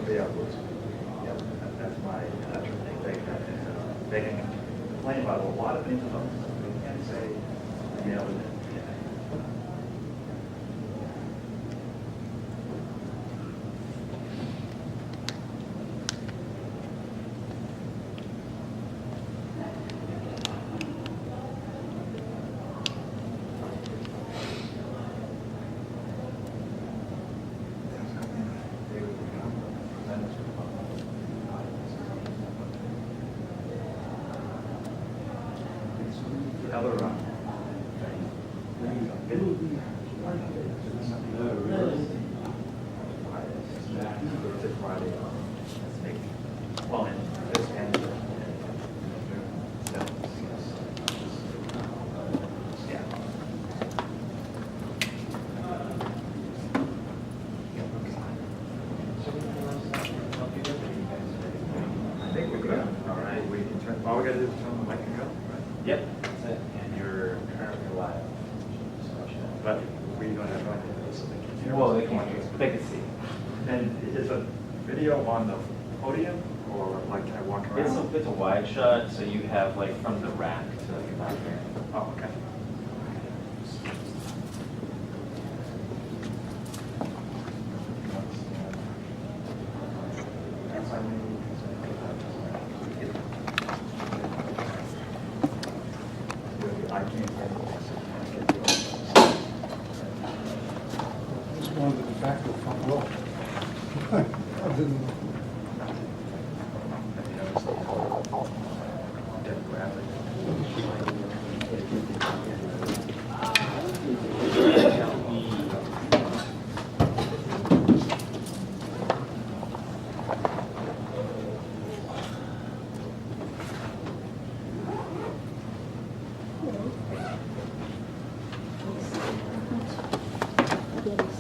Yeah, that's my thing. They can complain about a lot of things about this. They can't say, you know. Other Friday. Well, and this and yeah. I think we're good. All right, we can turn. All we got to do is turn the mic and go. Right? Yep, that's it. And you're currently live. But we don't have anything so they can hear. Well, they can, but they can see. And is a video on the podium or like I walk around? It's a wide shot, so you have like from the rack to your back here. Oh, okay. I can't It's one of the de facto front row. I didn't know.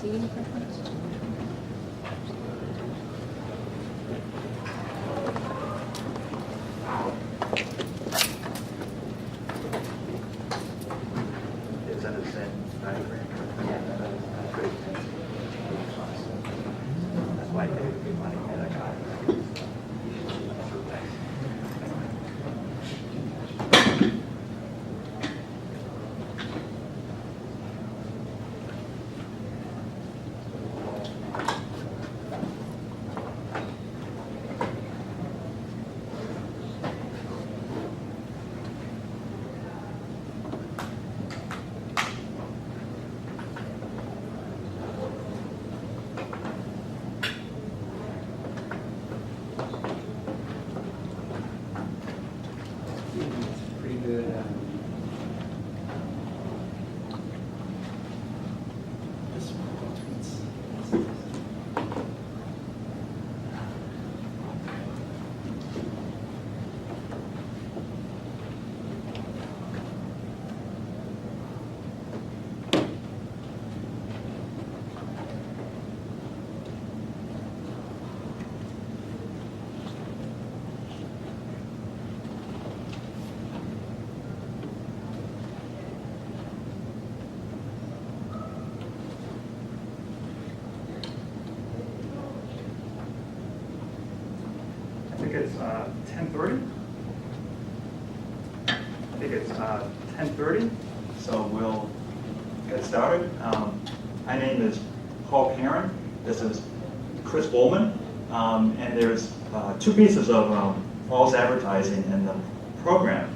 Seating preference? Is that the same diagram? Yeah, that's great. That's why they would be money for that guy. Pretty good. This one. I think it's 10:30. I think it's 10:30, so we'll get started. My name is Paul Karen. This is Chris Bowman, and there's two pieces of false advertising in the program.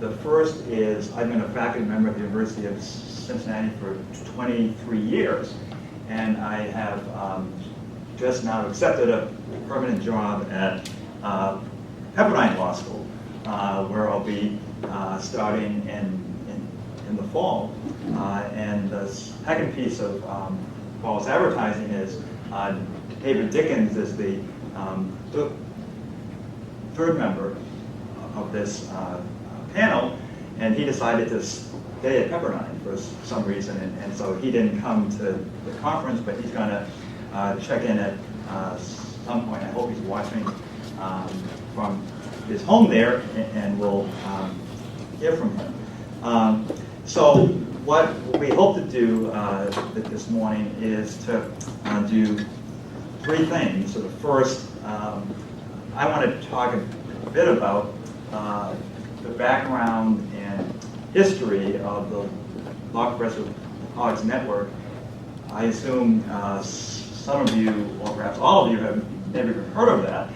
The first is I've been a faculty member at the University of Cincinnati for 23 years, and I have just now accepted a permanent job at Pepperdine Law School, where I'll be starting in the fall. And the second piece of false advertising is David Dickens is the third member of this panel, and he decided to stay at Pepperdine for some reason, and so he didn't come to the conference, but he's going to check in at some point. I hope he's watching from his home there, and we'll hear from him. So what we hope to do this morning is to do three things. So the first, I want to talk a bit about the background and history of the Law Progressive Politics Network. I assume some of you, or perhaps all of you, have never even heard of that.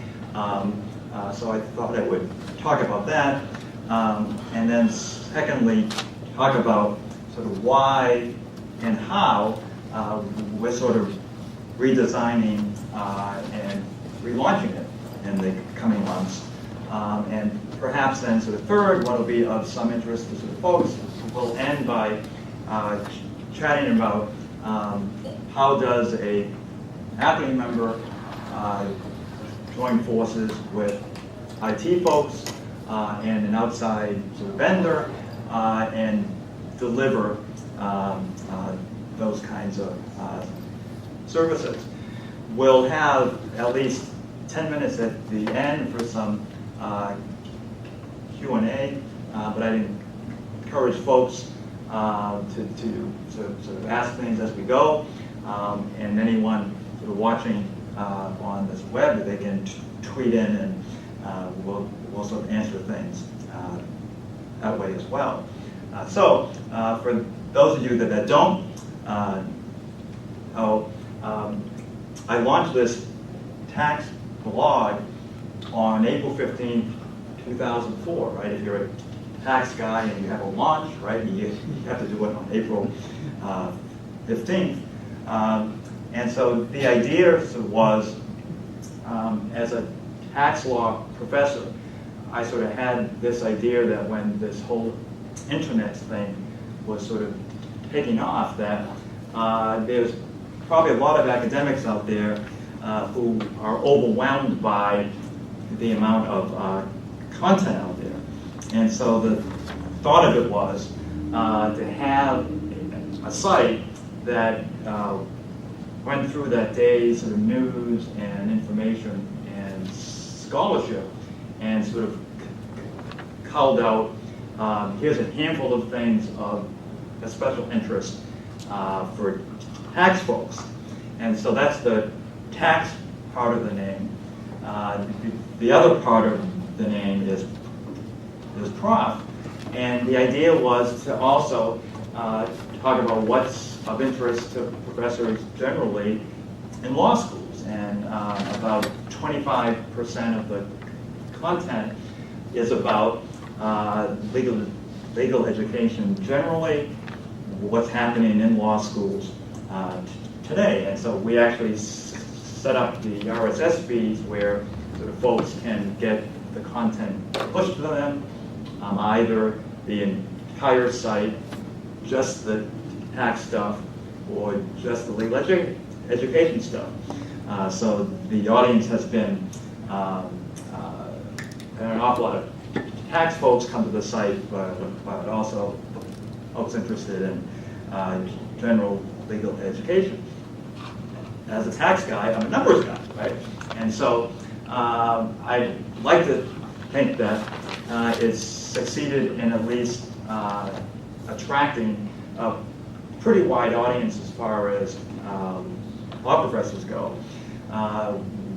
So I thought I would talk about that. And then secondly, talk about sort of why and how we're sort of redesigning and relaunching it in the coming months. And perhaps then sort of third, what will be of some interest to sort of folks, we'll end by chatting about how does a faculty member join forces with IT folks and an outside sort of vendor and deliver those kinds of services. We'll have at least 10 minutes at the end for some Q&A, but I encourage folks to sort of ask things as we go, and anyone sort of watching on this web, they can tweet in, and we'll sort of answer things that way as well. So for those of you that don't know, I launched this tax blog on April 15, 2004, right? If you're a tax guy and you have a launch, right, you have to do it on April 15th. And so the idea was, as a tax law professor, I sort of had this idea that when this whole internet thing was sort of taking off, that there's probably a lot of academics out there who are overwhelmed by the amount of content out there. And so the thought of it was to have a site that went through that day's sort of news and information and scholarship and sort of culled out, here's a handful of things of a special interest for tax folks. And so that's the tax part of the name. The other part of the name is prof. And the idea was to also talk about what's of interest to professors generally in law schools. And about 25% of the content is about legal education generally, what's happening in law schools today. And so we actually set up the RSS feeds where sort of folks can get the content pushed to them, either the entire site, just the tax stuff, or just the legal education stuff. So the audience has been, an awful lot of tax folks come to the site, but also folks interested in general legal education. As a tax guy, I'm a numbers guy, right? And so I'd like to think that it's succeeded in at least attracting a pretty wide audience as far as law professors go.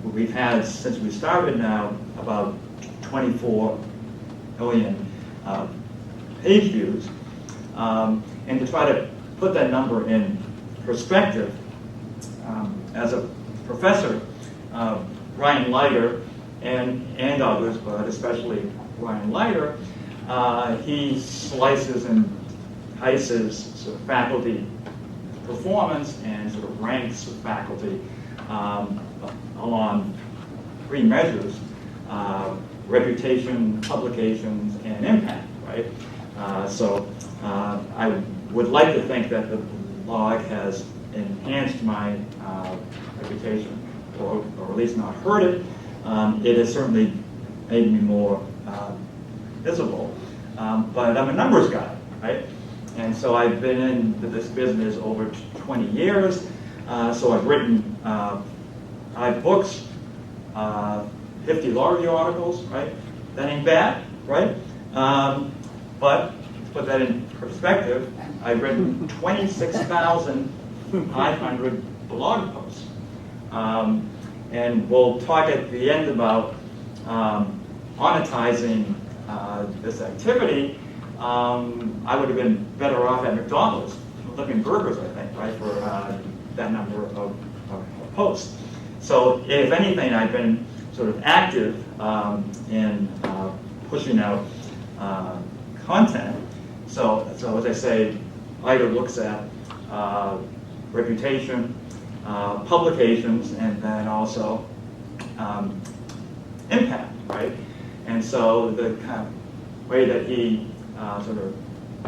We've had, since we started now, about 24 million page views. And to try to put that number in perspective, as a professor, Ryan Leiter and others, but especially Ryan Leiter, he slices and dices sort of faculty performance and sort of ranks faculty along three measures: reputation, publications, and impact, right? So I would like to think that the blog has enhanced my reputation, or at least not hurt it. It has certainly made me more visible. But I'm a numbers guy, right? And so I've been in this business over 20 years. So I've written 5 books, 50 law review articles, right? That ain't bad, right? But to put that in perspective, I've written 26,500 blog posts. And we'll talk at the end about monetizing this activity. I would have been better off at McDonald's, flipping burgers, I think, right, for that number of posts. So if anything, I've been sort of active in pushing out content. So as I say, IDA looks at reputation, publications, and then also impact, right? And so the kind of way that he sort of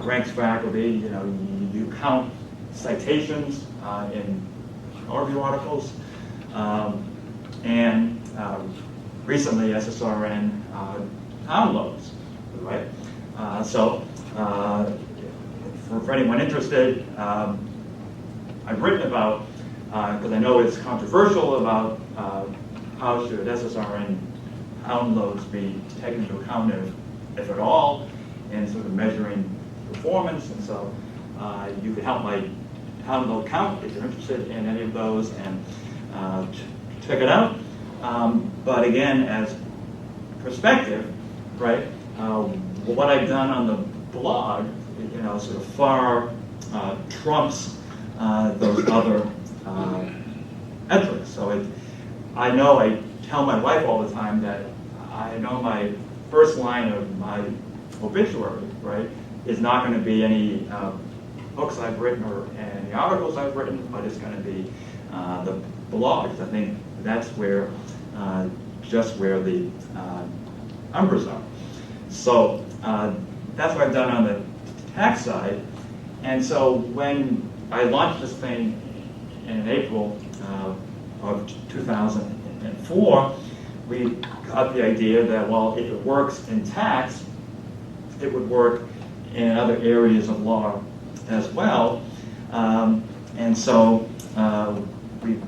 ranks faculty, you count citations in review articles, and recently SSRN downloads, right? For anyone interested, I've written about, because I know it's controversial, about how should SSRN downloads be taken into account, if at all, in sort of measuring performance. And so you can help my download count if you're interested in any of those, and check it out. But again, as perspective, right, what I've done on the blog, sort of far trumps those other metrics. So I know, I tell my wife all the time that I know my first line of my obituary, right, is not going to be any books I've written or any articles I've written, but it's going to be the blogs. I think that's where, just where the numbers are. So that's what I've done on the tax side. And so when I launched this thing in April of 2004, we got the idea that, well, if it works in tax, it would work in other areas of law as well. And so we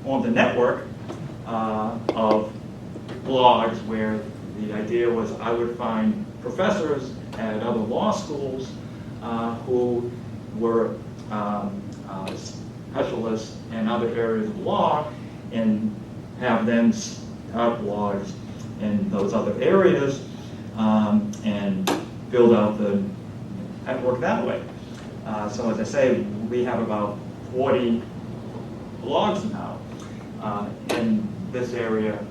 formed a network of blogs where the idea was I would find professors at other law schools who were specialists in other areas of law, and have them start blogs in those other areas and build out the network that way. So as I say, we have about 40 blogs now in this area,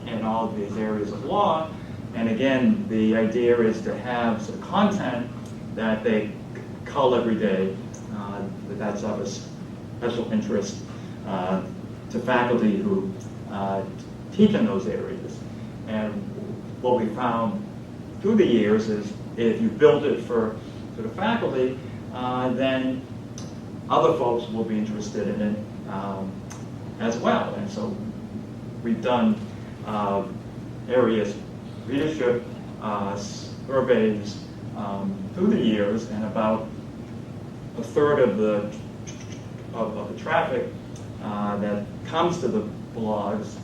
in all of these areas of law. And again, the idea is to have some content that they cull every day, that's of a special interest to faculty who teach in those areas. And what we found through the years is if you build it for the faculty, then other folks will be interested in it as well. And so we've done various readership surveys through the years, and about a third of the traffic that comes to the blogs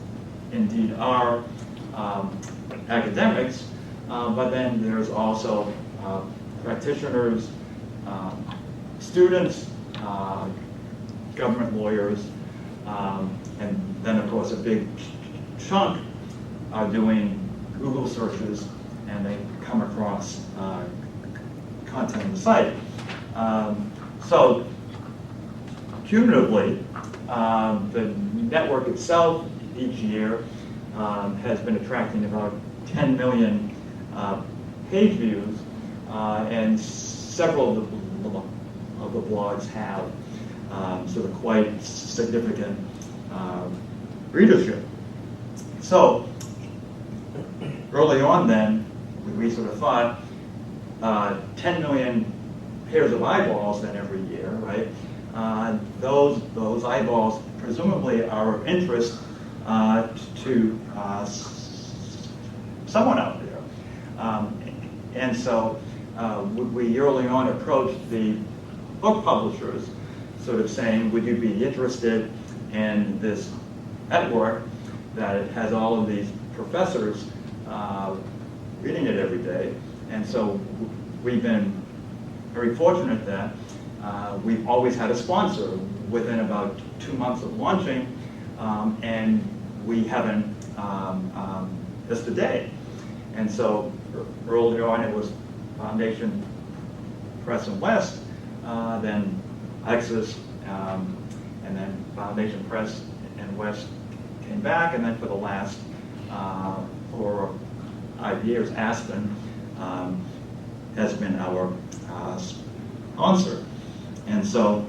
indeed are academics, but then there's also practitioners, students, government lawyers, and then of course a big chunk are doing Google searches, and they come across content on the site. So cumulatively, the network itself each year has been attracting about 10 million page views, and several of the blogs have sort of quite significant readership. So early on then, we sort of thought 10 million pairs of eyeballs then every year, right? Those eyeballs presumably are of interest to someone out there. And so we early on approached the book publishers, sort of saying, would you be interested in this network that it has all of these professors reading it every day? And so we've been very fortunate that we've always had a sponsor within about 2 months of launching, and we haven't as today. And so earlier on it was Foundation Press and West, then Lexus, and then Foundation Press and West came back, and then for the last 4 or 5 years, Aspen has been our sponsor. And so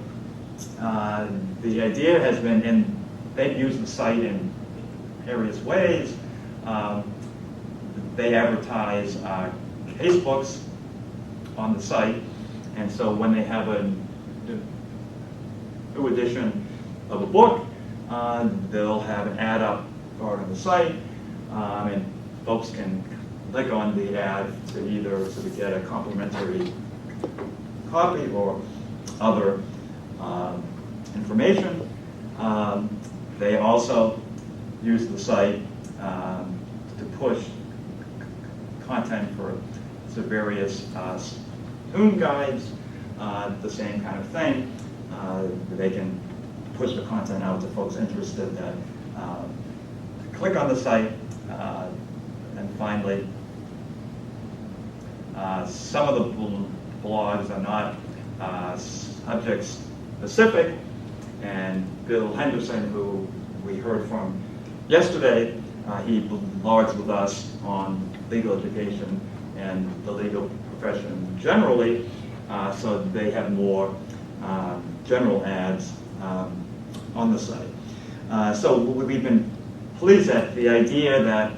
the idea has been, and they've used the site in various ways. They advertise casebooks on the site, and so when they have a new edition of a book, they'll have an ad up on the site, and folks can click on the ad to either sort of get a complimentary copy or other information. They also use the site to push content for various student guides, the same kind of thing. They can push the content out to folks interested that click on the site. And finally, some of the blogs are not subject specific, and Bill Henderson, who we heard from yesterday, he blogs with us on legal education and the legal profession generally, so they have more general ads on the site. So we've been pleased at the idea that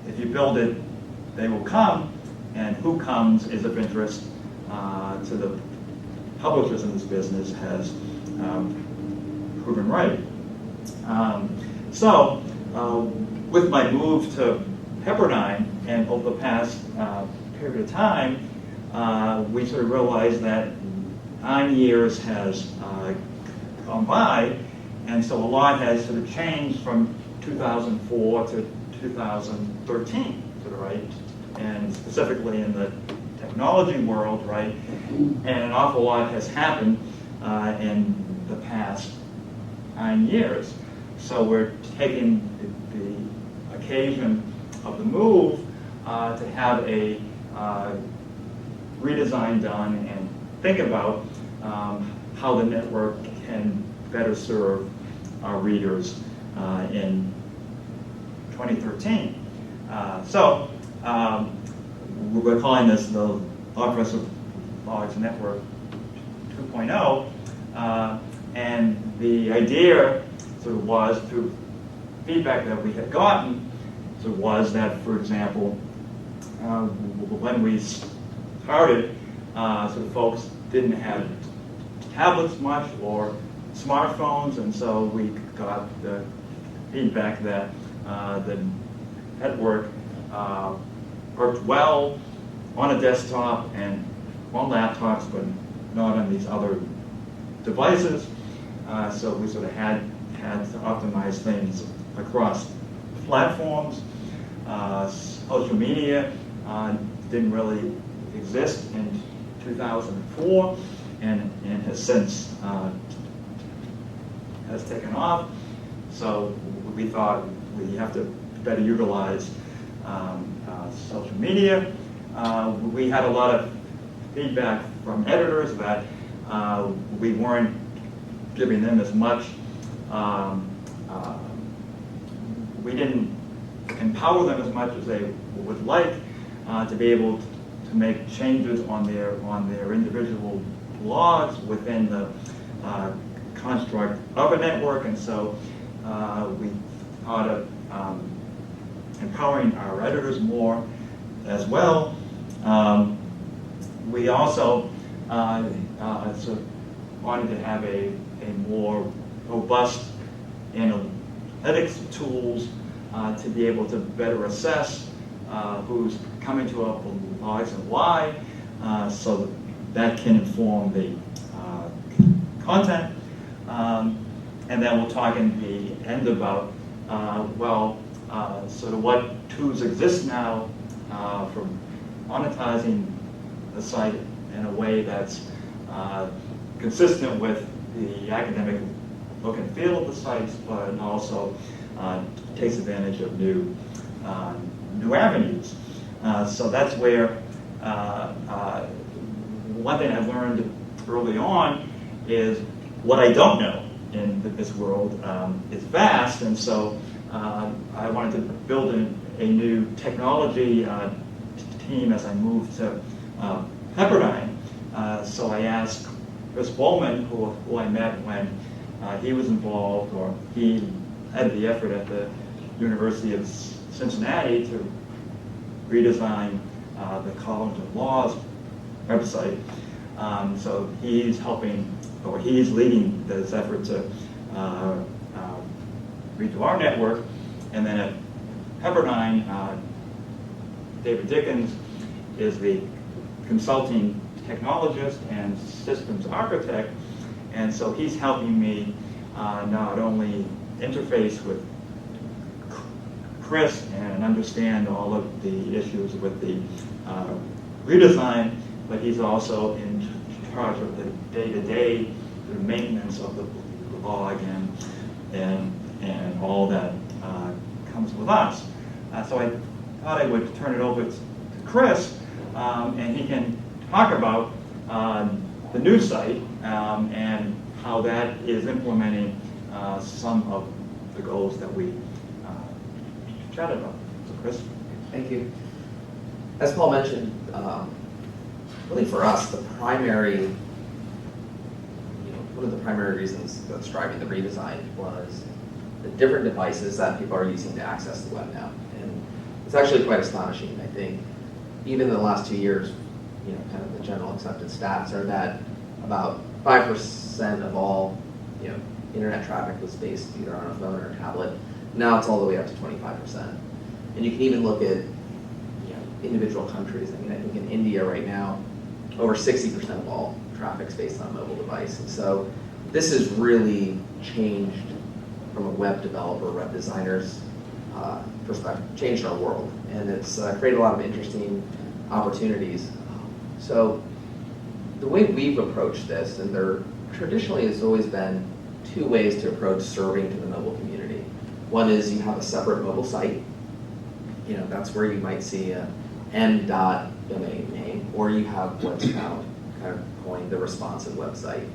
if you build it, they will come, and who comes is of interest to the publishers in this business has proven right. So with my move to Pepperdine, and over the past period of time, we sort of realized that 9 years has gone by, and so a lot has sort of changed from 2004 to 2013, sort of, right? And specifically in the technology world, right? And an awful lot has happened in the past 9 years. So we're taking the occasion of the move to have a redesign done and think about how the network can better serve our readers in 2013. So we're calling this the Law Progressive Blogs Network 2.0, and the idea sort of was, through feedback that we had gotten, sort of was that, for example, when we started, sort of folks didn't have tablets much or smartphones, and so we got the feedback that the network worked well on a desktop and on laptops, but not on these other devices. So we sort of had to optimize things across platforms. Social media didn't really exist in 2004, and has since has taken off. So we thought we have to better utilize social media. We had a lot of feedback from editors that we weren't giving them as much. We didn't empower them as much as they would like to be able to make changes on their individual blogs within the construct of a network, and so we thought of empowering our editors more as well. We also sort of wanted to have a more robust analytics tools to be able to better assess who's coming to our blogs and why, so that can inform the content. And then we'll talk in the end about, sort of what tools exist now for monetizing the site in a way that's consistent with the academic look and feel of the sites, but also takes advantage of new avenues. So that's where one thing I've learned early on is what I don't know in this world is vast, and so I wanted to build a new technology team as I moved to Pepperdine. So I asked Chris Bowman, who I met when he was involved, or he had the effort at the University of Cincinnati to redesign the College of Law's website. So he's helping, or he's leading this effort to redo our network. And then at Pepperdine, David Dickens is the consulting technologist and systems architect, and so he's helping me not only interface with Chris and understand all of the issues with the redesign, but he's also in charge of the day-to-day maintenance of the blog and all that comes with us. So I thought I would turn it over to Chris, and he can talk about the new site and how that is implementing some of the goals that we chatted about. So Chris? Thank you. As Paul mentioned, really for us, one of the primary reasons that's driving the redesign was the different devices that people are using to access the web now. And it's actually quite astonishing. I think even in the last 2 years, kind of the general accepted stats are that about 5% of all, internet traffic was based either on a phone or a tablet. Now it's all the way up to 25%. And you can even look at, individual countries. I mean, I think in India right now, over 60% of all traffic is based on a mobile device. And so this has really changed from a web developer, web designer's perspective, changed our world. And it's created a lot of interesting opportunities. So the way we've approached this, and there traditionally has always been two ways to approach serving to the mobile community. One is you have a separate mobile site. That's where you might see a m.domain name, or you have what's now kind of coined the responsive website.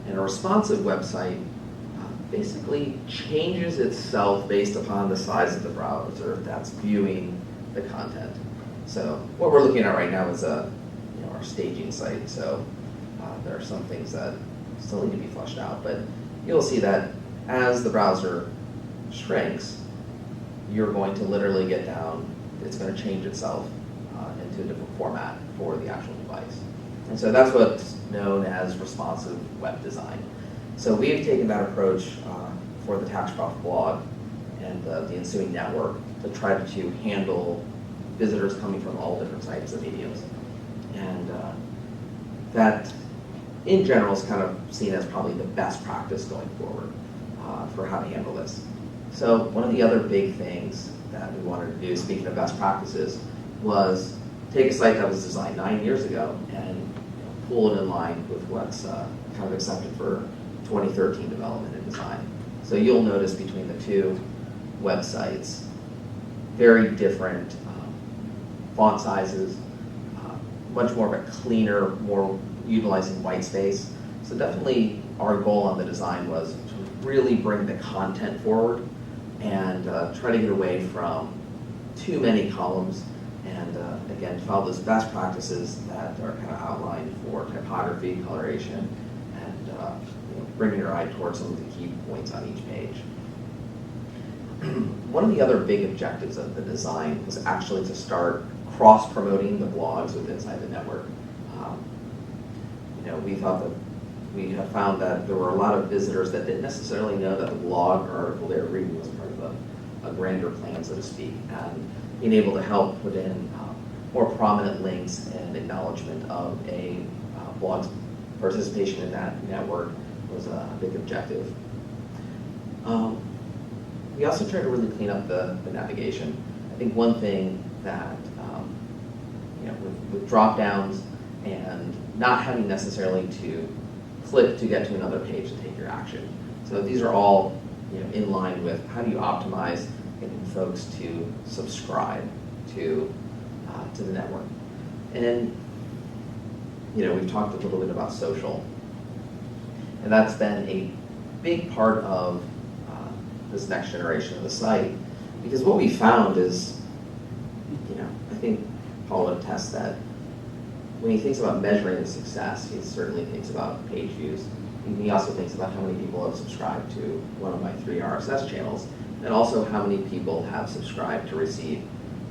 And a responsive website basically changes itself based upon the size of the browser that's viewing the content. So what we're looking at right now is our staging site. So there are some things that still need to be fleshed out, but you'll see that as the browser shrinks, you're going to literally get down, it's going to change itself into a different format for the actual device. And so that's what's known as responsive web design. So we've taken that approach for the Taxcroft blog and the ensuing network to try to handle visitors coming from all different types of mediums. And that, in general, is kind of seen as probably the best practice going forward for how to handle this. So one of the other big things that we wanted to do, speaking of best practices, was take a site that was designed 9 years ago and pull it in line with what's kind of accepted for 2013 development and design. So you'll notice between the two websites, very different font sizes, much more of a cleaner, more utilizing white space. So definitely our goal on the design was to really bring the content forward and try to get away from too many columns and again, follow those best practices that are kind of outlined for typography, coloration, and bringing your eye towards some of the key points on each page. One of the other big objectives of the design was actually to start cross-promoting the blogs within inside the network. We thought that we have found that there were a lot of visitors that didn't necessarily know that the blog or article they were reading was part of a grander plan, so to speak, and being able to help put in more prominent links and acknowledgement of a blog's participation in that network was a big objective. We also tried to really clean up the navigation. I think one thing that, with drop-downs and not having necessarily to click to get to another page to take your action. So these are all, in line with how do you optimize getting folks to subscribe to the network. And we've talked a little bit about social, and that's been a big part of this next generation of the site, because what we found is, I think Paul would attest that when he thinks about measuring the success, he certainly thinks about page views. And he also thinks about how many people have subscribed to one of my 3 RSS channels, and also how many people have subscribed to receive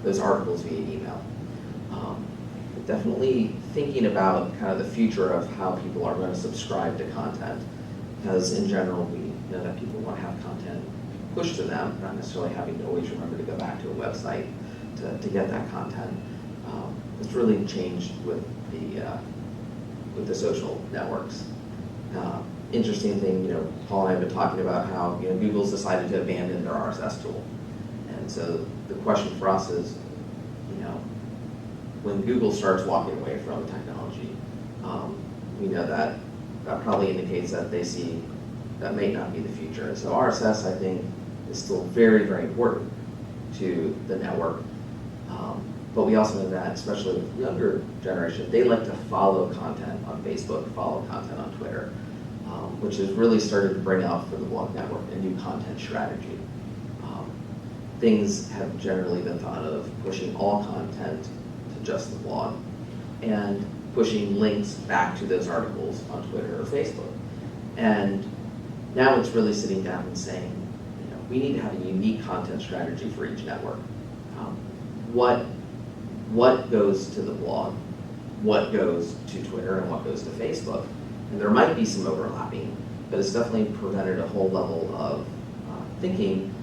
those articles via email. But definitely thinking about kind of the future of how people are going to subscribe to content, because in general we know that people want to have content pushed to them, not necessarily having to always remember to go back to a website to get that content. It's really changed with the social networks. Interesting thing, Paul and I have been talking about how Google's decided to abandon their RSS tool, and so the question for us is, when Google starts walking away from technology, we know that probably indicates that they see that may not be the future. And so RSS, I think, is still very, very important to the network. But we also know that, especially with the younger generation, they like to follow content on Facebook, follow content on Twitter, which has really started to bring out for the blog network a new content strategy. Things have generally been thought of pushing all content to just the blog, and pushing links back to those articles on Twitter or Facebook. And now it's really sitting down and saying, we need to have a unique content strategy for each network. What goes to the blog, what goes to Twitter, and what goes to Facebook? And there might be some overlapping, but it's definitely presented a whole level of thinking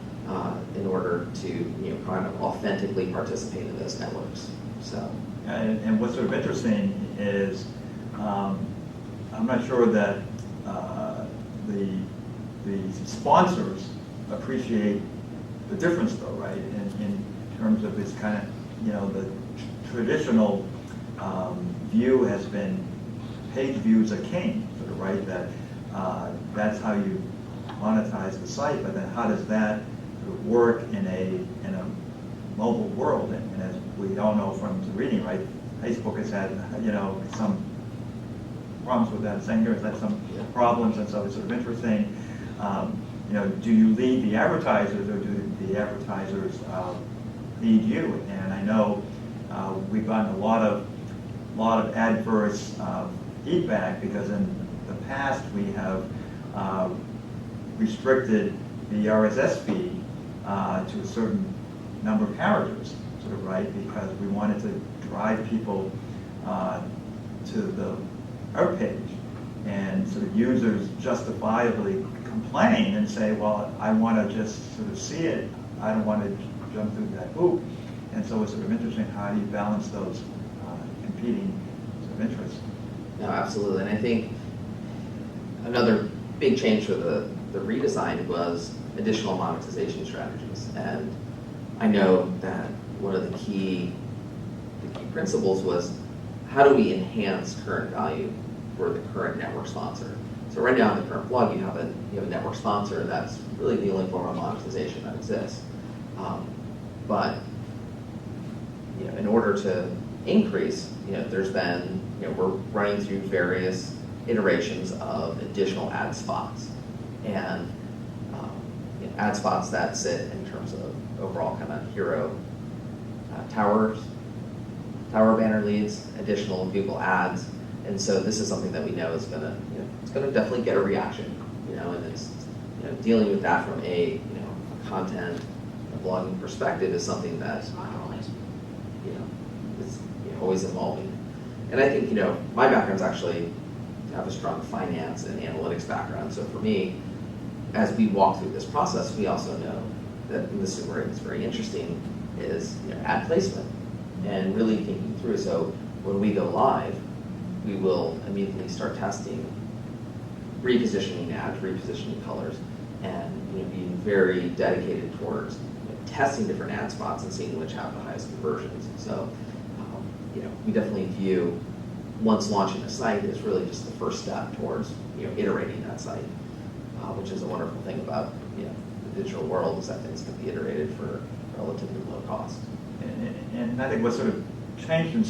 in order to kind of authentically participate in those networks. So. And what's sort of interesting is, I'm not sure that the sponsors appreciate the difference, though, right? In terms of this kind of, the traditional view has been page views are king, sort of, right? That that's how you monetize the site, but then how does that sort of work in a mobile world? And as we all know from the reading, right, Facebook has had some problems with that. Same here has had some problems, and so it's sort of interesting. Do you lead the advertisers, or do the advertisers lead you? And I know we've gotten a lot of adverse feedback, because in the past we have restricted the RSS feed to a certain number of characters, sort of, right, because we wanted to drive people to our page, and sort of users justifiably complain and say, well, I want to just sort of see it, I don't want to jump through that hoop. And so it's sort of interesting, how do you balance those competing sort of interests? No, absolutely. And I think another big change for the redesign was additional monetization strategies. And I know that one of the key principles was, how do we enhance current value for the current network sponsor? So right now in the current blog, you have a network sponsor. That's really the only form of monetization that exists. But in order to increase, there's been, we're running through various iterations of additional ad spots, and ad spots that sit in terms of overall kind of hero tower banner leads, additional Google ads. And so this is something that we know is gonna, it's gonna definitely get a reaction, and it's, dealing with that from a content, a blogging perspective is something that, is always evolving. And I think, my background's actually, I have a strong finance and analytics background. So for me, as we walk through this process, we also know that, and this is where it's very interesting, is ad placement, and really thinking through. So when we go live, we will immediately start testing repositioning ads, repositioning colors, and being very dedicated towards testing different ad spots and seeing which have the highest conversions. So we definitely view once launching a site is really just the first step towards iterating that site. which is a wonderful thing about the digital world, is that things can be iterated for relatively low cost. And I think what sort of changed in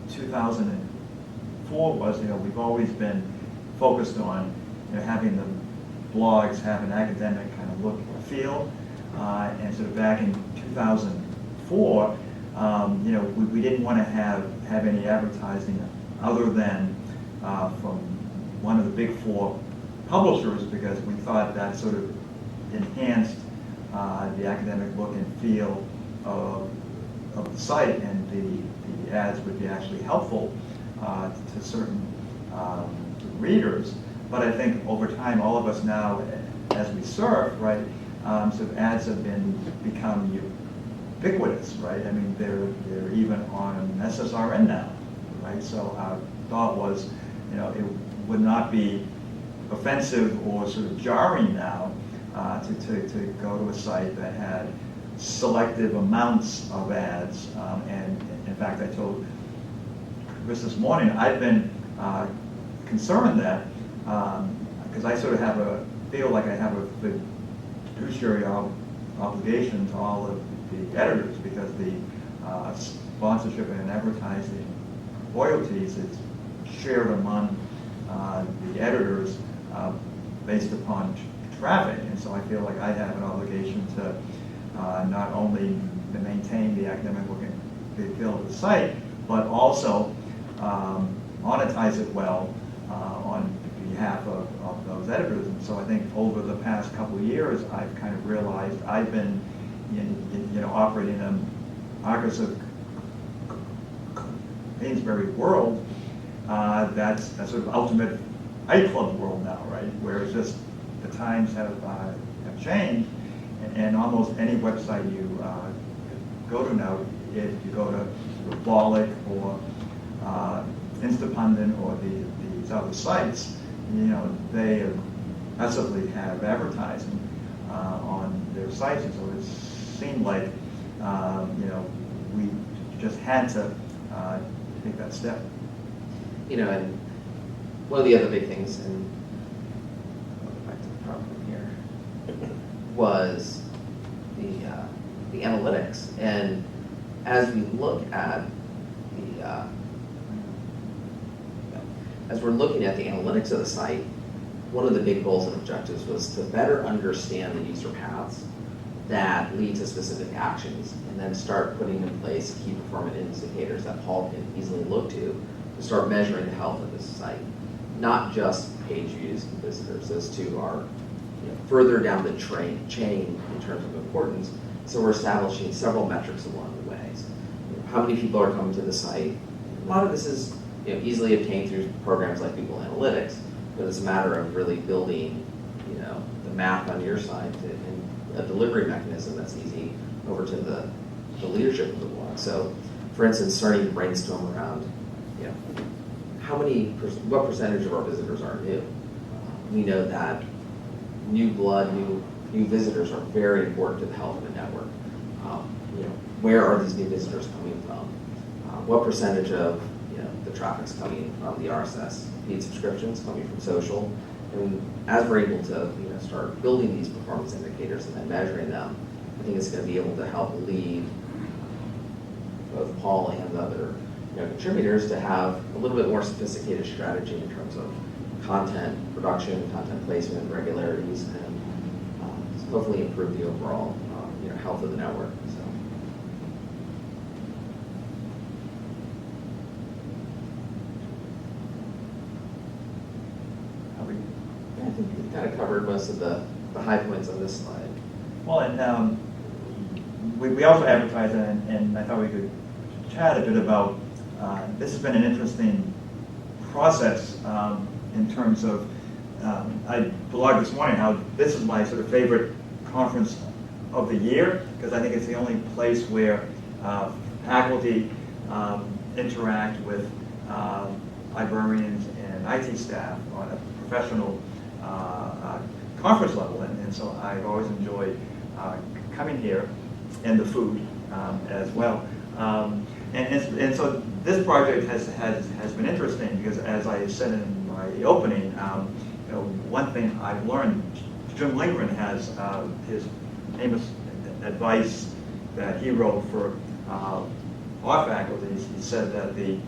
2004 was, we've always been focused on, having the blogs have an academic kind of look and feel. And sort of back in 2004, we didn't want to have any advertising other than from one of the big four publishers, because we thought that sort of enhanced the academic look and feel of the site, and the ads would be actually helpful to certain readers. But I think over time, all of us now, as we surf, right, sort of ads have become ubiquitous, right? I mean, they're even on SSRN now, right? So our thought was, it would not be offensive or sort of jarring now to go to a site that had selective amounts of ads. And in fact, I told Chris this morning, I've been concerned that, because I sort of feel like I have a fiduciary obligation to all of the editors, because the sponsorship and advertising royalties is shared among the editors based upon traffic. And so I feel like I have an obligation to not only maintain the academic look and feel of the site, but also monetize it well on behalf of those editors. And so I think over the past couple of years, I've kind of realized I've been operating in Marcus of Amesbury world, that's a sort of ultimate fight club world now, right? Where it's just the times have changed, and almost any website you go to now, if you go to Bollock or Instapundit or these other sites, they aggressively have advertising on their sites, and so it seemed like we just had to take that step. And one of the other big things, and I'll go back to the problem here, was the analytics. And as we look at as we're looking at the analytics of the site, one of the big goals and objectives was to better understand the user paths that lead to specific actions, and then start putting in place key performance indicators that Paul can easily look to start measuring the health of this site. Not just page views and visitors; those two are further down the chain in terms of importance. So we're establishing several metrics along the way. How many people are coming to the site? A lot of this is easily obtained through programs like Google Analytics, but it's a matter of really building the math on your side and a delivery mechanism that's easy over to the leadership of the blog. So, for instance, starting to brainstorm around what percentage of our visitors are new. We know that new blood, new visitors are very important to the health of the network. Where are these new visitors coming from? What percentage of the traffic's coming from the RSS feed subscriptions, coming from social? And as we're able to start building these performance indicators and then measuring them, I think it's going to be able to help lead both Paul and the other contributors to have a little bit more sophisticated strategy in terms of content production, content placement, regularities, and hopefully improve the overall health of the network. So. I think we kind of covered most of the high points on this slide. Well, and we also advertise, and I thought we could chat a bit about, this has been an interesting process in terms of, I blogged this morning how this is my sort of favorite conference of the year, because I think it's the only place where faculty interact with librarians and IT staff on a professional conference level, and so I've always enjoyed coming here, and the food as well. And so this project has been interesting, because as I said in my opening, one thing I've learned Jim Lindgren has his famous advice that he wrote for our faculties. He said that the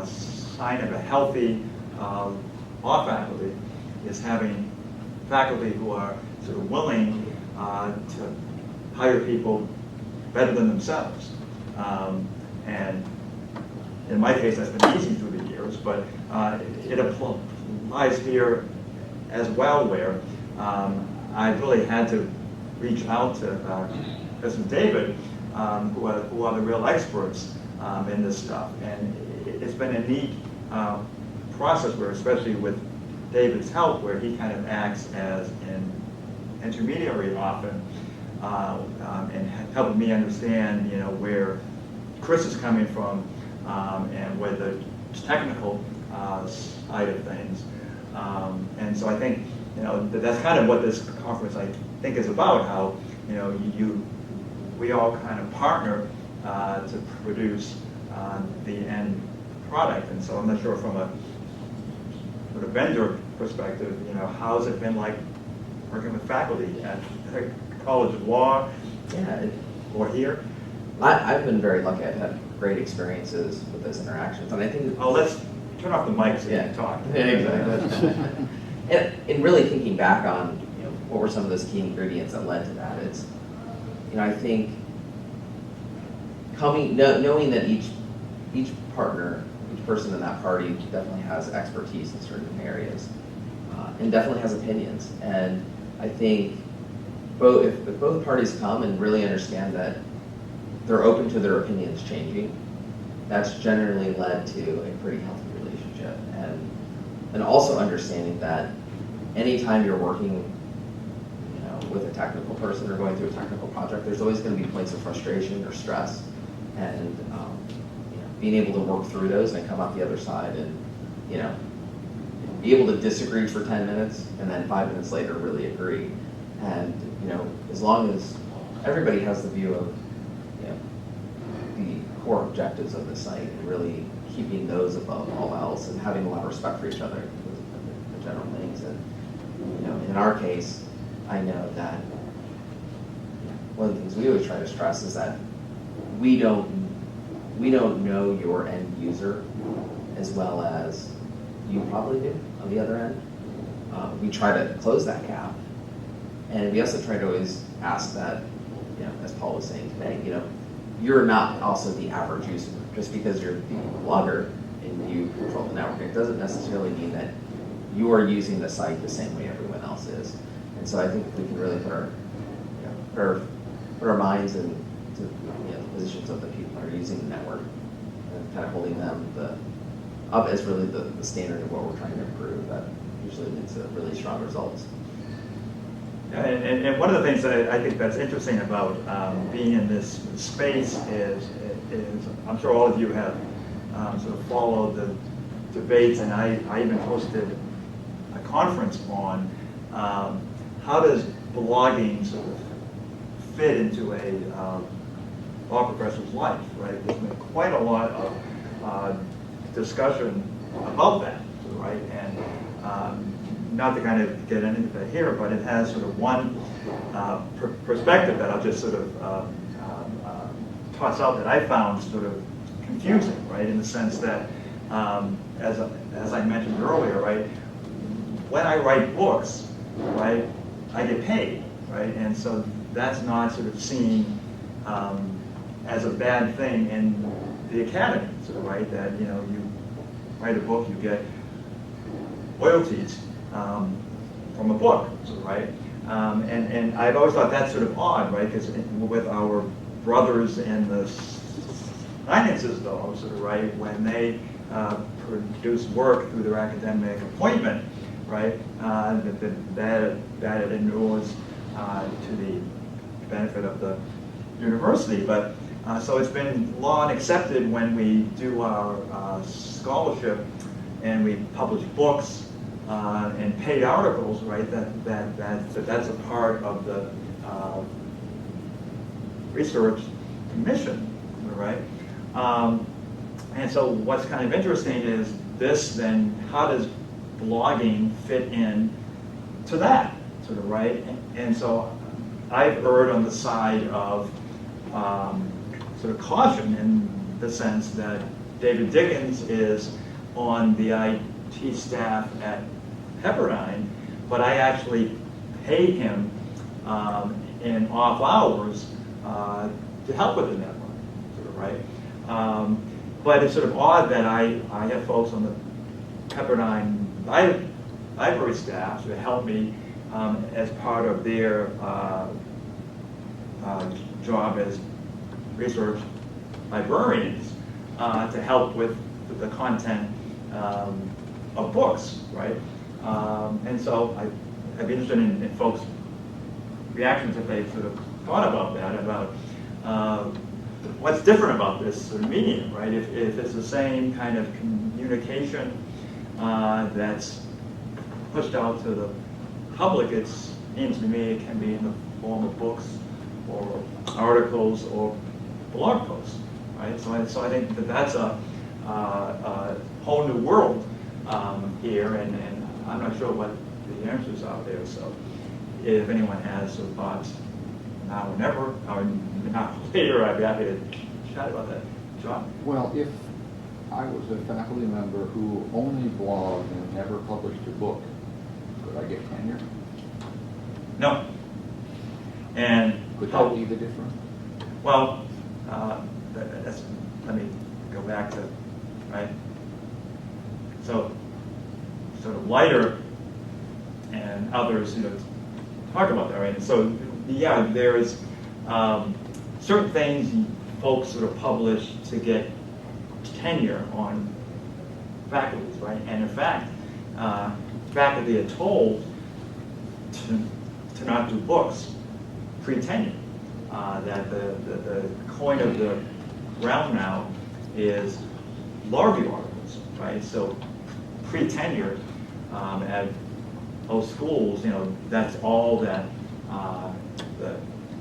sign of a healthy law faculty is having faculty who are sort of willing to hire people better than themselves. And in my case, that's been easy through the years, but it applies here as well, where I really had to reach out to Chris and David, who are the real experts in this stuff. And it's been a neat process where, especially with David's help, where he kind of acts as an intermediary often, and helping me understand, where Chris is coming from, and where the technical side of things. And so I think, that's kind of what this conference, I think, is about, how, we all kind of partner to produce the end product. And so I'm not sure from a sort of vendor perspective, how's it been like working with faculty at the College of Law? Yeah, or here? I've been very lucky. I've had great experiences with those interactions, and I think. Oh, let's turn off the mic so you Yeah. can talk. Yeah, exactly. and really thinking back on, what were some of those key ingredients that led to that? It's, I think knowing that each partner, each person in that party definitely has expertise in certain areas, and definitely has opinions. And I think if both parties come and really understand that they're open to their opinions changing, that's generally led to a pretty healthy relationship. And also understanding that anytime you're working, with a technical person or going through a technical project, there's always going to be points of frustration or stress, and being able to work through those and come out the other side and be able to disagree for 10 minutes and then 5 minutes later really agree. And as long as everybody has the view of the core objectives of the site and really keeping those above all else and having a lot of respect for each other, the general things. And in our case, I know that one of the things we always try to stress is that we don't know your end user as well as you probably do on the other end. We try to close that gap, and we also try to always ask that, as Paul was saying today, you're not also the average user. Just because you're the blogger and you control the network, it doesn't necessarily mean that you are using the site the same way everyone else is. And so I think if we can really put our minds into the positions of the people that are using the network, and kind of holding them up as really the standard of what we're trying to improve, that usually leads to really strong results. Yeah, and one of the things that I think that's interesting about being in this space is I'm sure all of you have sort of followed the debates, and I even hosted a conference on how does blogging sort of fit into a law professor's life, right? There's been quite a lot of discussion about that, right? And not to kind of get into that here, but it has sort of one perspective that I'll just sort of toss out that I found sort of confusing, right? In the sense that, as I mentioned earlier, right? When I write books, right, I get paid, right? And so that's not sort of seen as a bad thing in the academy, sort of, right? That, you write a book, you get royalties from a book, right? And I've always thought that's sort of odd, right? Because with our brothers in the sciences, though, sort of, right, when they produce work through their academic appointment, right, that inures to the benefit of the university. But so it's been long accepted when we do our scholarship and we publish books and paid articles, right, that's a part of the research mission, right? And so what's kind of interesting is this then, how does blogging fit in to that, sort of right, and so I've erred on the side of sort of caution in the sense that David Dickens is on the IT staff at Pepperdine, but I actually paid him in off hours to help with the network, sort of right. But it's sort of odd that I have folks on the Pepperdine library staff to help me as part of their job as research librarians to help with the content of books, right? And so I'd be interested in folks' reactions if they've sort of thought about that, about what's different about this sort of medium, right? If it's the same kind of communication that's pushed out to the public, it seems to me it can be in the form of books or articles or blog posts, right? So I think that that's a whole new world here, and I'm not sure what the answers are there. So if anyone has some thoughts now or never, or not later, I'd be happy to chat about that. John? Well, if I was a faculty member who only blogged and never published a book, could I get tenure? No. And Could that be the difference? well, let me go back to, right? So, sort of Lighter and others, talk about that, right? And so, yeah, there is certain things folks sort of publish to get tenure on faculties, right? And in fact, faculty are told to not do books pre-tenure. That the coin of the realm now is law review articles, right? So pre-tenure at those schools, that's all that the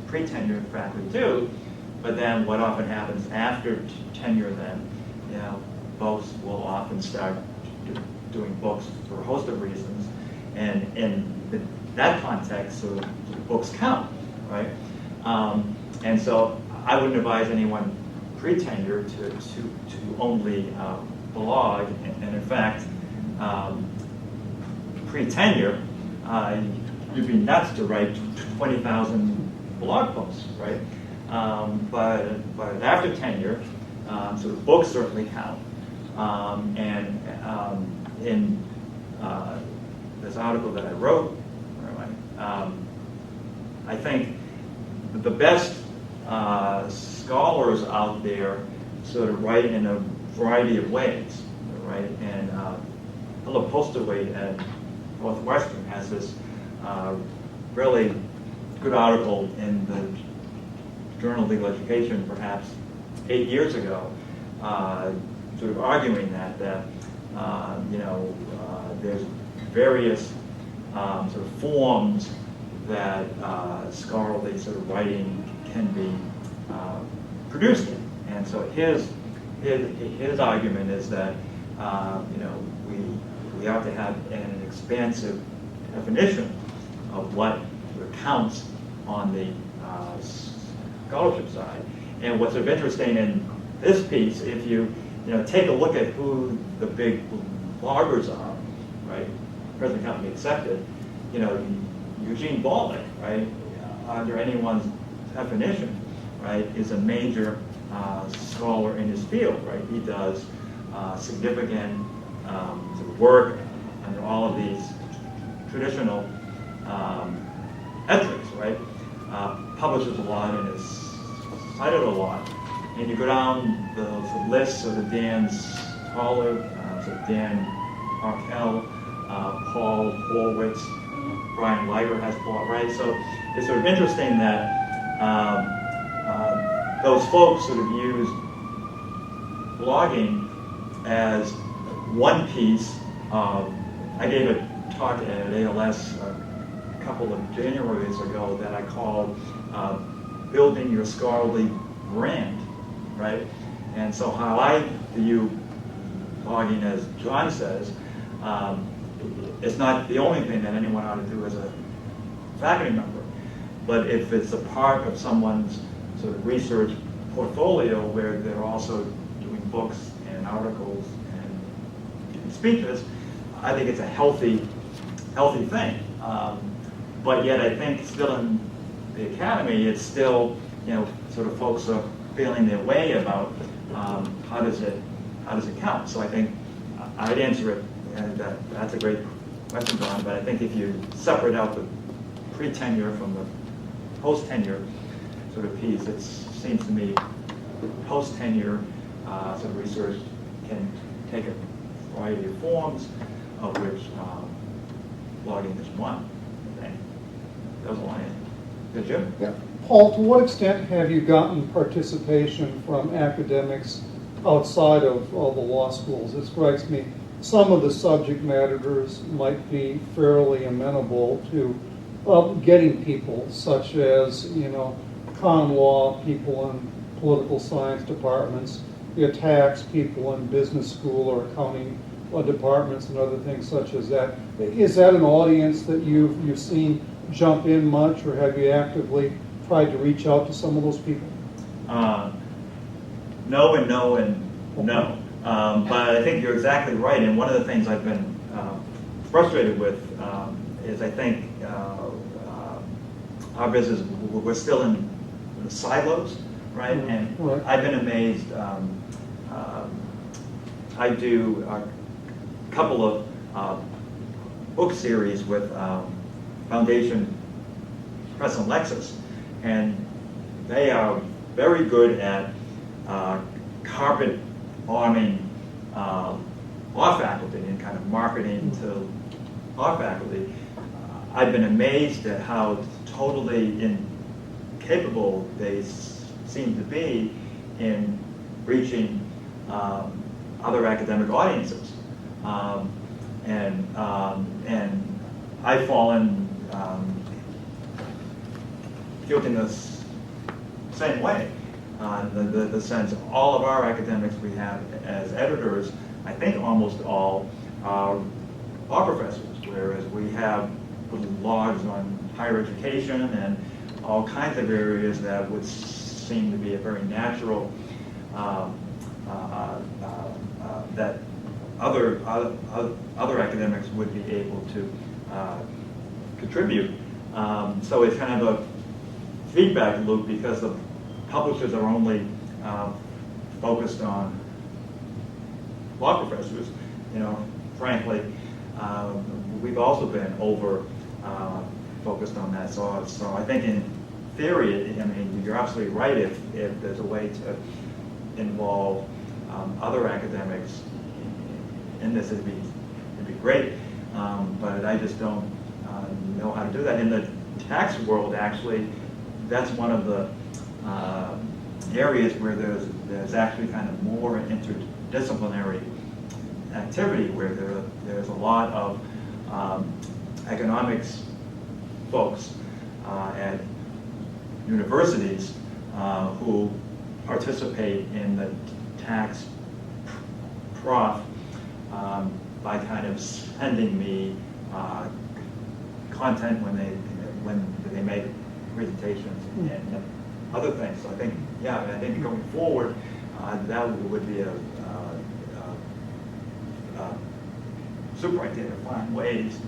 pre-tenure faculty do. But then what often happens after tenure then, folks will often start doing books for a host of reasons. And in that context, so books count, right? And so I wouldn't advise anyone pre-tenure to only blog. And in fact, pre-tenure, you'd be nuts to write 20,000 blog posts, right? But after tenure, so the books certainly count. And in this article that I wrote, I think the best scholars out there sort of write in a variety of ways, right? And Philip Postlewaite at Northwestern has this really good article in the Journal of Legal Education, perhaps 8 years ago, sort of arguing that there's various sort of forms that scholarly sort of writing can be produced in. And so his argument is that we ought to have an expansive definition of what counts on the scholarship side. And what's sort of interesting in this piece, if you take a look at who the big bloggers are, right, present company accepted, Eugene Baldwin, right, under anyone's definition, right, is a major scholar in his field, right? He does significant sort of work under all of these traditional ethics, right? Publishes a lot and is cited a lot. And you go down the list, sort of Dan Scholar, Dan Arkell, Paul Horwitz, Brian Liger has Paul, right? So it's sort of interesting that those folks sort of use blogging as one piece of, I gave a talk at ALS a couple of Januaries ago that I called building your scholarly brand, right? And so how I view blogging, as John says, it's not the only thing that anyone ought to do as a faculty member. But if it's a part of someone's sort of research portfolio where they're also doing books and articles and speeches, I think it's a healthy thing. But yet I think still in the academy, it's still, sort of folks are feeling their way about how does it count. So I think I'd answer it, and that's a great question, Don, but I think if you separate out the pre-tenure from the post-tenure sort of piece, it seems to me post-tenure sort of research can take a variety of forms, of which blogging is one, I think. That was one answer. Did you? Yeah. Paul, to what extent have you gotten participation from academics outside of the law schools? It strikes me some of the subject matters might be fairly amenable to getting people, such as, con law people in political science departments, the tax people in business school or accounting departments and other things such as that. Is that an audience that you've seen jump in much, or have you actively tried to reach out to some of those people? No and no and no. But I think you're exactly right. And one of the things I've been frustrated with is I think our business, we're still in the silos, right? And Right. I've been amazed. I do a couple of book series with Foundation Press and Lexis, and they are very good at carpet bombing law faculty and kind of marketing to law faculty. I've been amazed at how totally incapable they seem to be in reaching other academic audiences. And I've fallen guilty in this same way. The sense all of our academics we have as editors, I think almost all are law professors, whereas we have blogs on higher education and all kinds of areas that would seem to be a very natural that other academics would be able to contribute. So it's kind of a feedback loop because the publishers are only focused on law professors. Frankly, we've also been over focused on that. So I think in theory, you're absolutely right. If there's a way to involve other academics in this, it'd be great. But I just don't know how to do that. In the tax world, actually, that's one of the areas where there's actually kind of more interdisciplinary activity, where there's a lot of economics folks at universities who participate in the tax prof by kind of sending me content when they make presentations and other things. So I think, I think going forward, that would be a super idea to find ways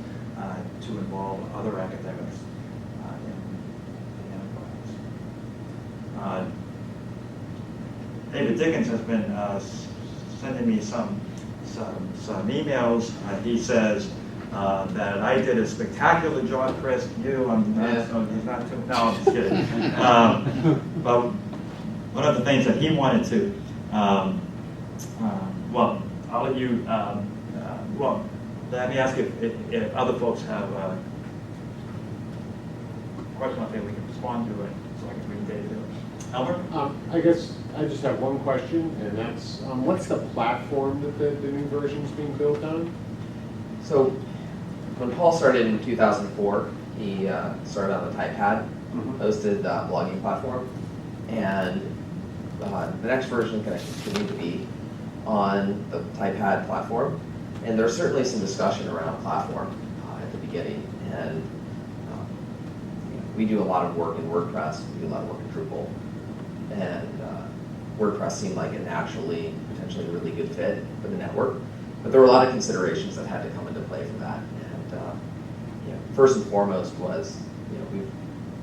to involve other academics in enterprise. David Dickens has been sending me some emails. He says that I did a spectacular job, Chris. I'm not too. No, I'm just kidding. But one of the things that he wanted to, well, I'll let you. Well, let me ask if other folks have a question out there we can respond to it, so I can read David. Albert? I guess I just have one question, and that's what's the platform that the new version is being built on? So when Paul started in 2004, he started on the TypePad, hosted blogging platform, and the next version is going to continue to be on the TypePad platform. And there's certainly some discussion around platform at the beginning, and we do a lot of work in WordPress, we do a lot of work in Drupal, and WordPress seemed like a naturally, potentially really good fit for the network. But there were a lot of considerations that had to come into play for that. And first and foremost was,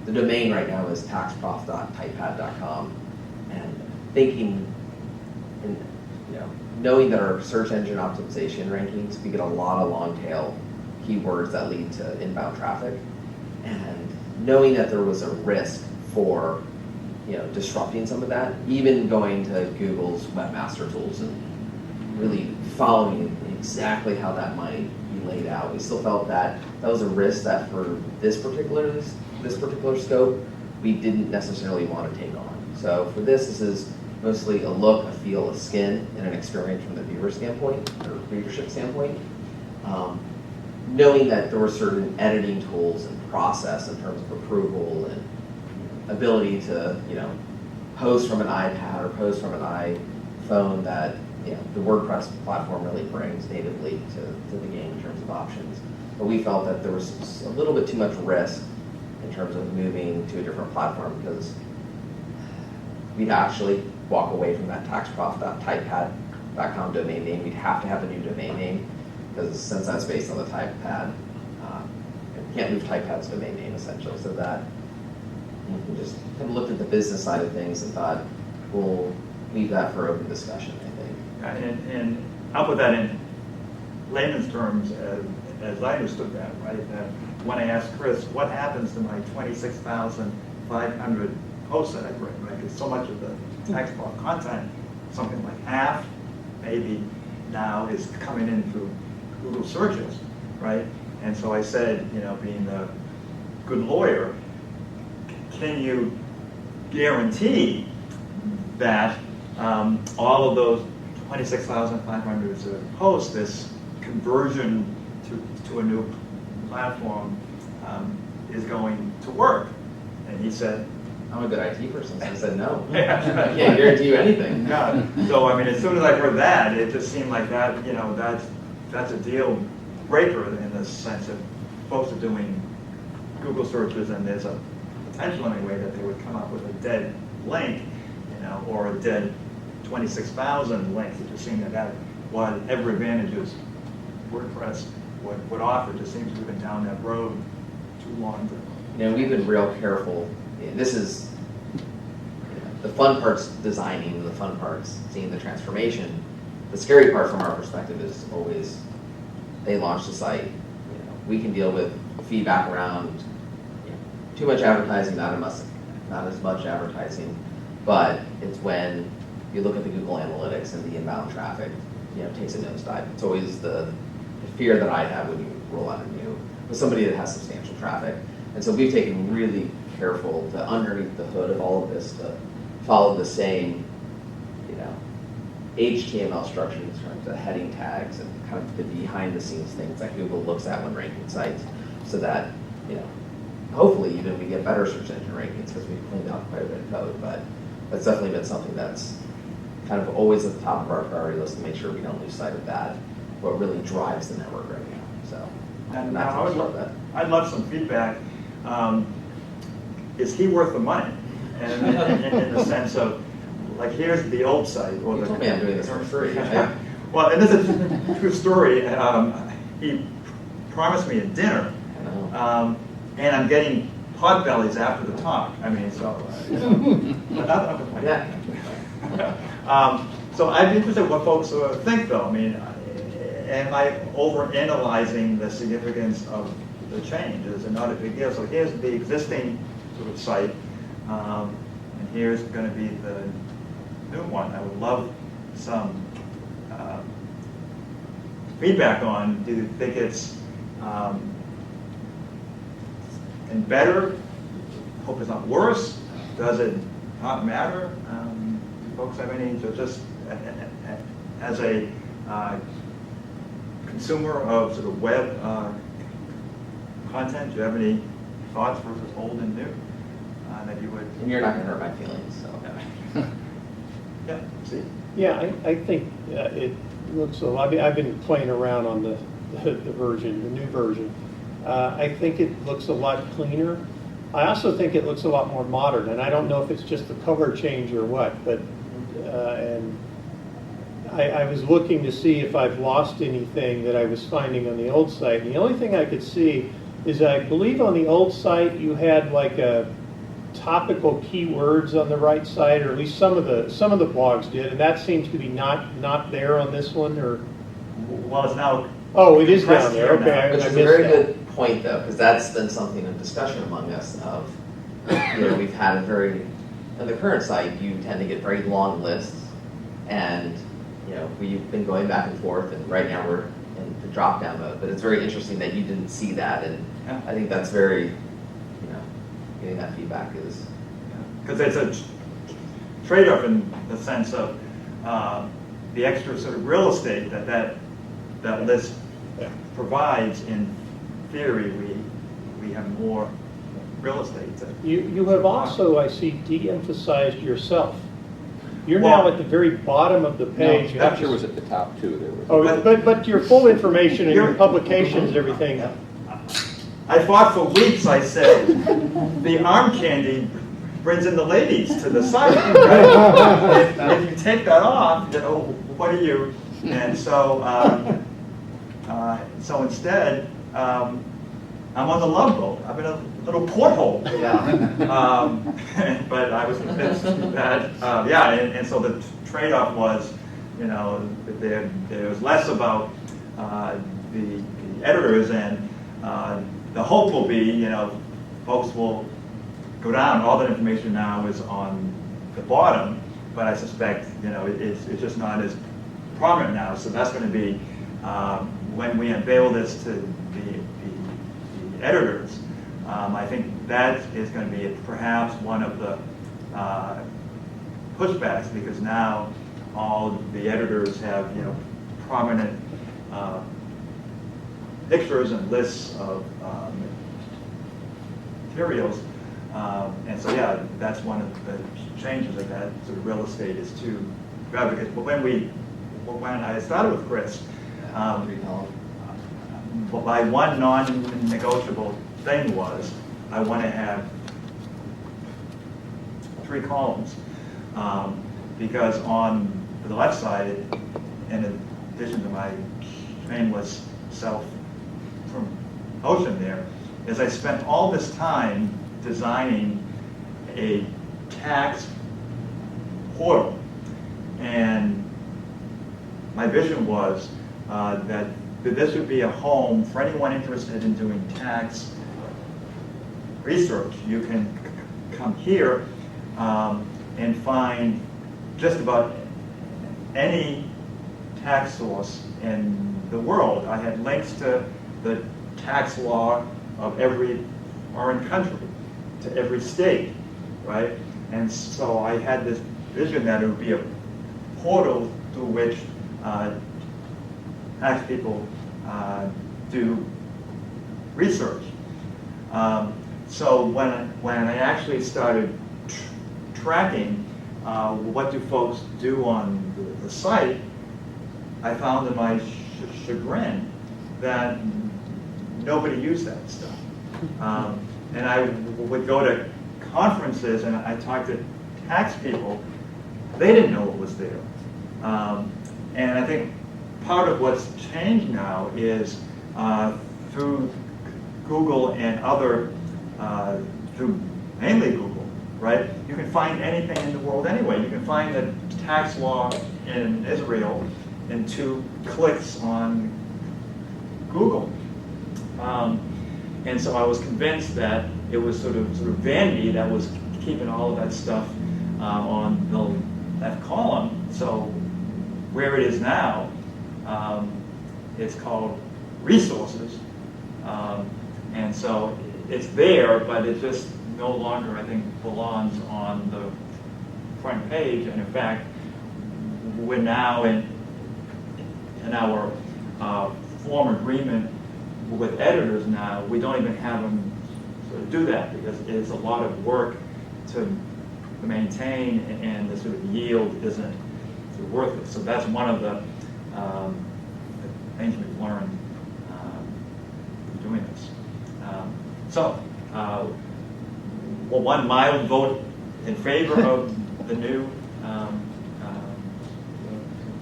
the domain right now is taxprof.typepad.com, and thinking, and knowing that our search engine optimization rankings, we get a lot of long tail keywords that lead to inbound traffic, and knowing that there was a risk for disrupting some of that, even going to Google's webmaster tools and really following exactly how that might be laid out. We still felt that that was a risk that for this particular scope, we didn't necessarily want to take on. So for this is mostly a look, a feel, a skin, and an experience from the viewer standpoint, or readership standpoint. Knowing that there were certain editing tools and process in terms of approval and ability to, post from an iPad or post from an iPhone that, the WordPress platform really brings natively to the game in terms of options. But we felt that there was a little bit too much risk in terms of moving to a different platform, because we'd actually walk away from that taxprof.typepad.com domain name. We'd have to have a new domain name, because since that's based on the typepad, you can't move typepad's domain name essentially. So that we just kind of looked at the business side of things and thought, we'll leave that for open discussion, I think. And I'll put that in layman's terms as I understood that, right? That when I asked Chris, what happens to my 26,500 posts that I've written, right? Because so much of the text block content, something like half, maybe now is coming in through Google searches, right? And so I said, being the good lawyer, can you guarantee that all of those 26,500 posts, this conversion to a new platform is going to work? And he said, I'm a good IT person, so I said no. Yeah. I can't guarantee you anything. Yeah. So as soon as I heard that, it just seemed like that, that's a deal breaker in the sense of folks are doing Google searches, and there's a potential anyway that they would come up with a dead link, or a dead 26,000 links. It just seemed that whatever advantages WordPress would offer, just seems to have been down that road too long. We've been real careful. This is the fun part's designing, the fun part's seeing the transformation. The scary part from our perspective is always they launch the site. We can deal with feedback around too much advertising, not as much advertising, but it's when you look at the Google Analytics and the inbound traffic, takes a nosedive. It's always the fear that I have when you roll out a new, with somebody that has substantial traffic. And so we've taken really careful to, underneath the hood of all of this, to follow the same, HTML structure in terms of heading tags and kind of the behind the scenes things that Google looks at when ranking sites, so that, hopefully even we get better search engine rankings because we've cleaned out quite a bit of code. But that's definitely been something that's kind of always at the top of our priority list, to make sure we don't lose sight of that, what really drives the network right now. So, And not now too much about that. I'd love some feedback. Is he worth the money? And in the sense of, like, here's the old site. Or You told me I'm doing this for free. Well, and this is a true story. He promised me a dinner, and I'm getting pot bellies after the talk. But not that I'm complaining. So I'd be interested in what folks think, though. Am I overanalyzing the significance of the change? Is it not a big deal? So here's the existing sort of site, and here's going to be the new one. I would love some feedback on, do you think it's and better? Hope it's not worse. Does it not matter? Do folks have any, just as a consumer of sort of web content, do you have any thoughts versus old and new that you would? And you're not going to hurt my feelings, so. Yeah, see? Yeah, I think it looks a lot. I've been playing around on the version, the new version. I think it looks a lot cleaner. I also think it looks a lot more modern, and I don't know if it's just the color change or what, but, and I was looking to see if I've lost anything that I was finding on the old site. And the only thing I could see is I believe on the old site you had like a topical keywords on the right side, or at least some of the blogs did, and that seems to be not there on this one, or Well, it's now. oh, it is down compressed there. here Okay, now. Which I is a missed very that. good point, though, because that's been something of discussion among us of, we've had a very, on the current site, you tend to get very long lists, and, we've been going back and forth, and right now we're in the drop-down mode, but it's very interesting that you didn't see that, and Yeah. I think that's very, getting that feedback is, Because it's a trade-off in the sense of the extra sort of real estate that list Yeah. provides. In theory, we have more real estate. You have also, I see, de-emphasized yourself. You're Well- now at the very bottom of the No, page. You have Thatcher to- was at the top too. There was. Oh, but your full information and your You're- publications, everything. I fought for weeks. I said the arm candy brings in the ladies to the site. Right? If you take that off, what are you? And so, so instead, I'm on the Love Boat. I'm in a little porthole. But I was convinced that, and so the trade-off was, there was less about the editors, and the hope will be, folks will go down. All that information now is on the bottom, but I suspect, it's just not as prominent now. So that's going to be, when we unveil this to the editors, I think that is going to be perhaps one of the pushbacks, because now all the editors have, prominent pictures and lists of materials. And so, that's one of the changes of that sort of real estate is too graphic. But when I started with Chris, my one non-negotiable thing was I want to have 3 columns, because on the left side, in addition to my shameless self-promotion there, is I spent all this time designing a tax portal, and my vision was that this would be a home for anyone interested in doing tax research. You can come here and find just about any tax source in the world. I had links to the tax law of every foreign country, to every state, right? And so I had this vision that it would be a portal through which tax people do research. So when I actually started tracking what do folks do on the site, I found to my chagrin that nobody used that stuff. And I would go to conferences and I talked to tax people. They didn't know what was there. And I think part of what's changed now is through Google and other, through mainly Google, right? You can find anything in the world anyway. You can find the tax law in Israel in 2 clicks on Google. And so I was convinced that it was sort of vanity that was keeping all of that stuff on the left column. So where it is now, it's called resources. And so it's there, but it just no longer, I think, belongs on the front page. And in fact, we're now in our form agreement with editors now, we don't even have them sort of do that, because it's a lot of work to maintain, and the sort of yield isn't sort of worth it. So that's one of the things we've learned doing this. one mild vote in favor of the new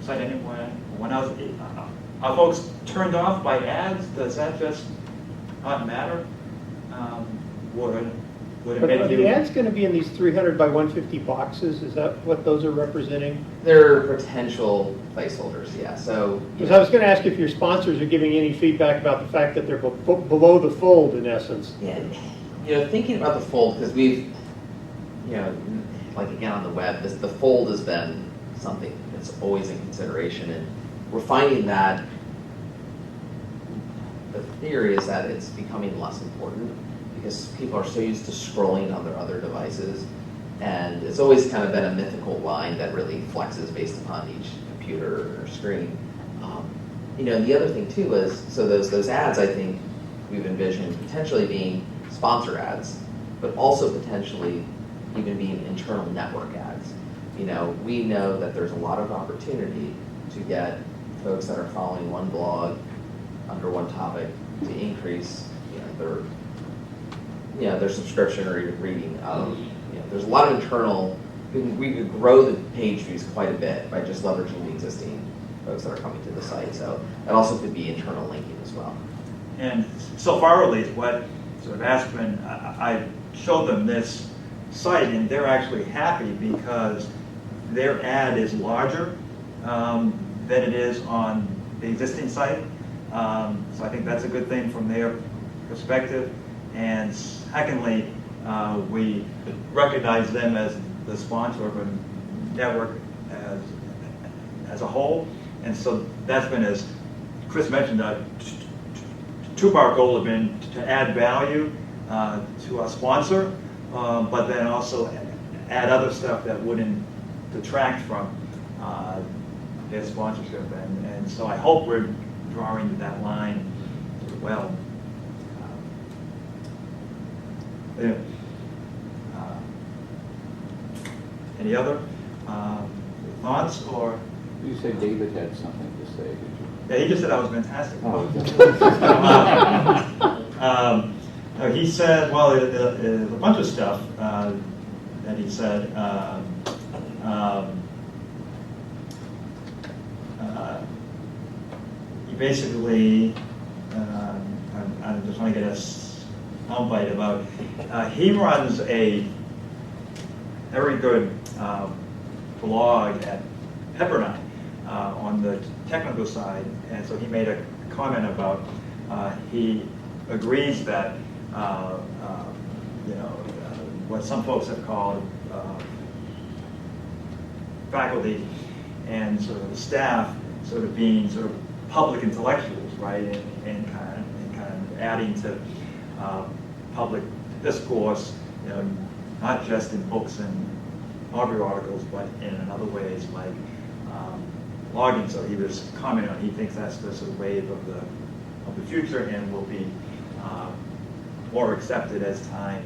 site. Anyone else? Are folks turned off by ads? Does that just not matter? Would it But make are you? the ads going to be in these 300 by 150 boxes? Is that what those are representing? They're potential placeholders, yeah, so. Because I was going to ask if your sponsors are giving any feedback about the fact that they're below the fold, in essence. Yeah, thinking about the fold, because we've, like again on the web, the fold has been something that's always in consideration, and we're finding that the theory is that it's becoming less important because people are so used to scrolling on their other devices, and it's always kind of been a mythical line that really flexes based upon each computer or screen. The other thing too is, so those ads, I think we've envisioned potentially being sponsor ads, but also potentially even being internal network ads. We know that there's a lot of opportunity to get folks that are following one blog under one topic to increase their subscription or even reading. There's a lot of internal, we could grow the page views quite a bit by just leveraging the existing folks that are coming to the site. So that also could be internal linking as well. And so far, at least, what sort of Aspen, I showed them this site, and they're actually happy because their ad is larger than it is on the existing site. So I think that's a good thing from their perspective. And secondly, we recognize them as the sponsor of a network as a whole. And so that's been, as Chris mentioned, a two-part goal has been to add value to our sponsor, but then also add other stuff that wouldn't detract from their sponsorship. And so I hope we're drawing that line well. Any other thoughts or? You said David had something to say, did you? Yeah, he just said I was fantastic. Oh, No, he said, well, there's a bunch of stuff that he said. He basically, I just want to get a soundbite about, he runs a very good blog at Pepperdine on the technical side, and so he made a comment about he agrees that what some folks have called faculty and sort of the staff sort of being sort of public intellectuals, right, and kind of adding to public discourse, not just in books and Aubrey articles, but in other ways like blogging. So he was commenting on, he thinks that's the sort of wave of the future and will be more accepted as time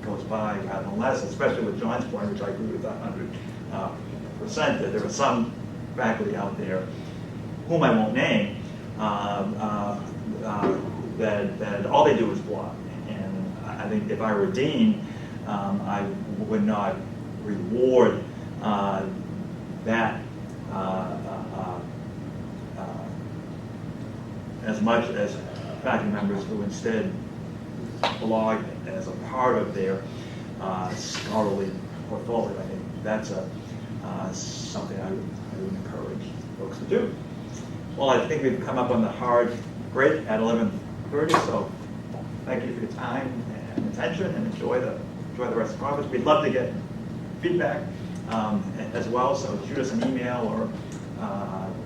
goes by rather than less, especially with John's point, which I agree with 100%, that there are some faculty out there, whom I won't name, that all they do is blog. And I think if I were dean, I would not reward that as much as faculty members who instead blog as a part of their scholarly portfolio. I think that's something I would encourage folks to do. Well, I think we've come up on the hard break at 11:30, so thank you for your time and attention, and enjoy the rest of the conference. We'd love to get feedback as well, so shoot us an email or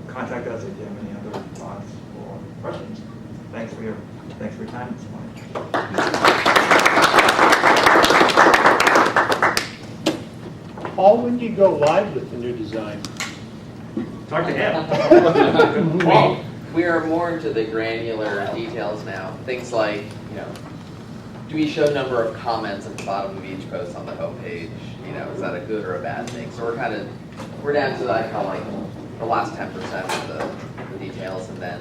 contact us if you have any other thoughts or questions. Thanks for your time this morning. Paul, when do you go live with the new design? Talk to him. We are more into the granular details now. Things like, do we show number of comments at the bottom of each post on the homepage? Is that a good or a bad thing? So we're down to that kind of like the last 10% of the details, and then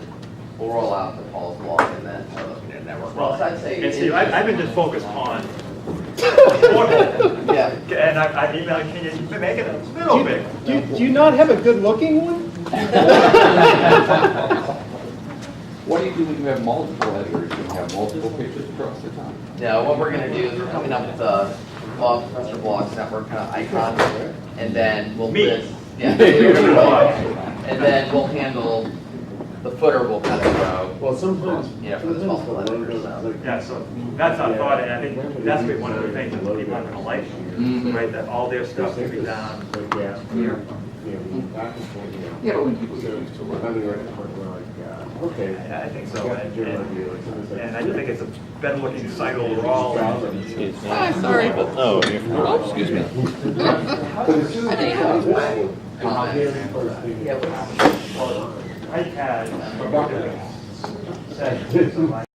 we'll roll out the Paul's blog and then start looking at network. Well, I'd say and Steve, I've been just focused on porthole. Yeah. And I emailed, can you make it a little bigger? Do you not have a good-looking one? What do you do when you have multiple editors? You have multiple pictures across the top? Yeah, what we're gonna do is we're coming up with a Professor Blogs Network kind of icon, and then we'll Me. list, yeah, and then we'll handle, the footer will kind of grow. Well, sometimes. Yeah, for the multiple editors, so. Yeah, so that's our thought, and I think that's gonna be one of the things that people aren't gonna like, right, that all their stuff will be down here. Yeah, but when people get used to it. Okay. I think so, and I think it's a better looking site overall. Sorry. Oh, excuse me. Yeah, I had.